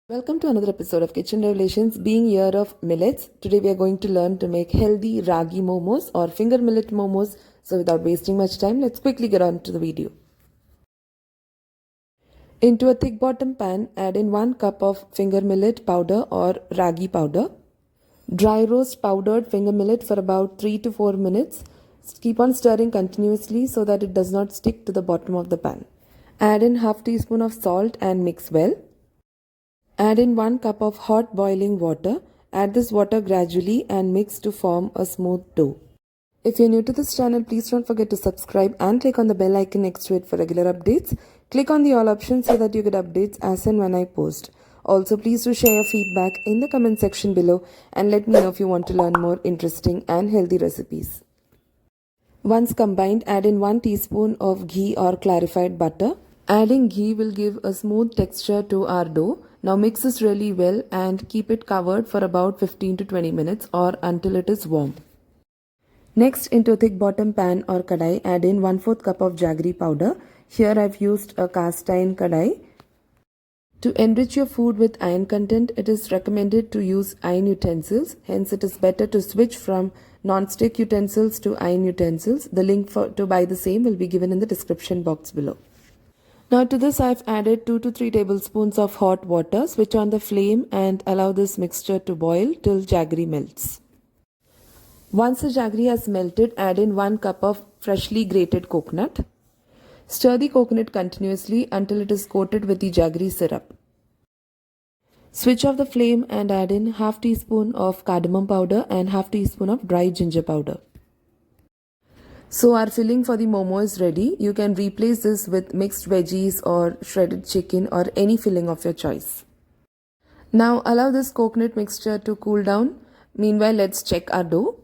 Welcome to another episode of Kitchen Revelations. Being year of millets, today we are going to learn to make healthy ragi momos or finger millet momos. So without wasting much time, let's quickly get on to the video. Into a thick bottom pan, add in 1 cup of finger millet powder or ragi powder. Dry roast powdered finger millet for about 3 to 4 minutes. Keep on stirring continuously so that it does not stick to the bottom of the pan. Add in half teaspoon of salt and mix well. Add in 1 cup of hot boiling water. Add this water gradually and mix to form a smooth dough. If you're new to this channel, please don't forget to subscribe and click on the bell icon next to it for regular updates. Click on the all option so that you get updates as and when I post. Also, please do share your feedback in the comment section below and let me know if you want to learn more interesting and healthy recipes. Once combined, add in 1 teaspoon of ghee or clarified butter. Adding ghee will give a smooth texture to our dough. Now mix this really well and keep it covered for about 15 to 20 minutes or until it is warm. Next, into a thick bottom pan or kadai, add in 1/4 cup of jaggery powder. Here I've used a cast iron kadai. To enrich your food with iron content, it is recommended to use iron utensils. Hence, it is better to switch from non-stick utensils to iron utensils. The link to buy the same will be given in the description box below. Now to this I've added 2 to 3 tablespoons of hot water. Switch on the flame and allow this mixture to boil till jaggery melts. Once the jaggery has melted, add in 1 cup of freshly grated coconut. Stir the coconut continuously until it is coated with the jaggery syrup. Switch off the flame and add in half teaspoon of cardamom powder and half teaspoon of dry ginger powder. So our filling for the momo is ready. You can replace this with mixed veggies or shredded chicken or any filling of your choice. Now allow this coconut mixture to cool down. Meanwhile, let's check our dough.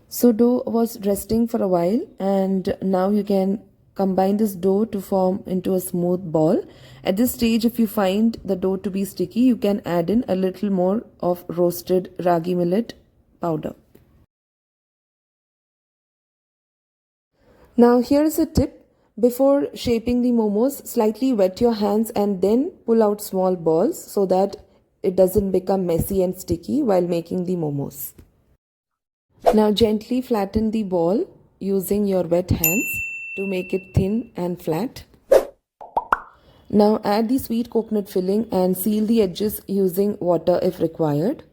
So dough was resting for a while and now you can combine this dough to form into a smooth ball. At this stage, if you find the dough to be sticky, you can add in a little more of roasted ragi millet powder. Now here is a tip. Before shaping the momos, slightly wet your hands and then pull out small balls so that it doesn't become messy and sticky while making the momos. Now gently flatten the ball using your wet hands to make it thin and flat. Now add the sweet coconut filling and seal the edges using water if required.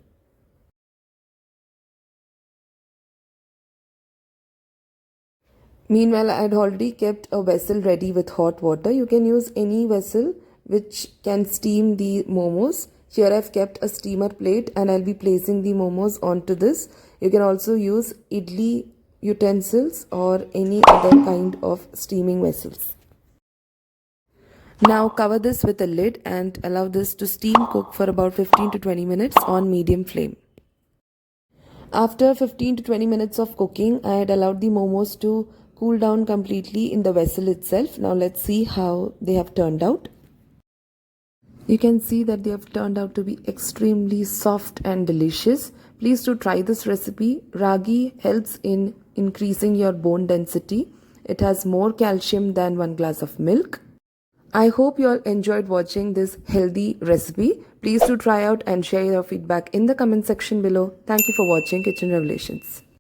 Meanwhile, I had already kept a vessel ready with hot water. You can use any vessel which can steam the momos. Here I've kept a steamer plate and I'll be placing the momos onto this. You can also use idli utensils or any other kind of steaming vessels. Now cover this with a lid and allow this to steam cook for about 15 to 20 minutes on medium flame. After 15 to 20 minutes of cooking, I had allowed the momos to cool down completely in the vessel itself. Now let's see how they have turned out. You can see that they have turned out to be extremely soft and delicious. Please do try this recipe. Ragi helps in increasing your bone density. It has more calcium than 1 glass of milk. I hope you all enjoyed watching this healthy recipe. Please do try out and share your feedback in the comment section below. Thank you for watching Kitchen Revelations.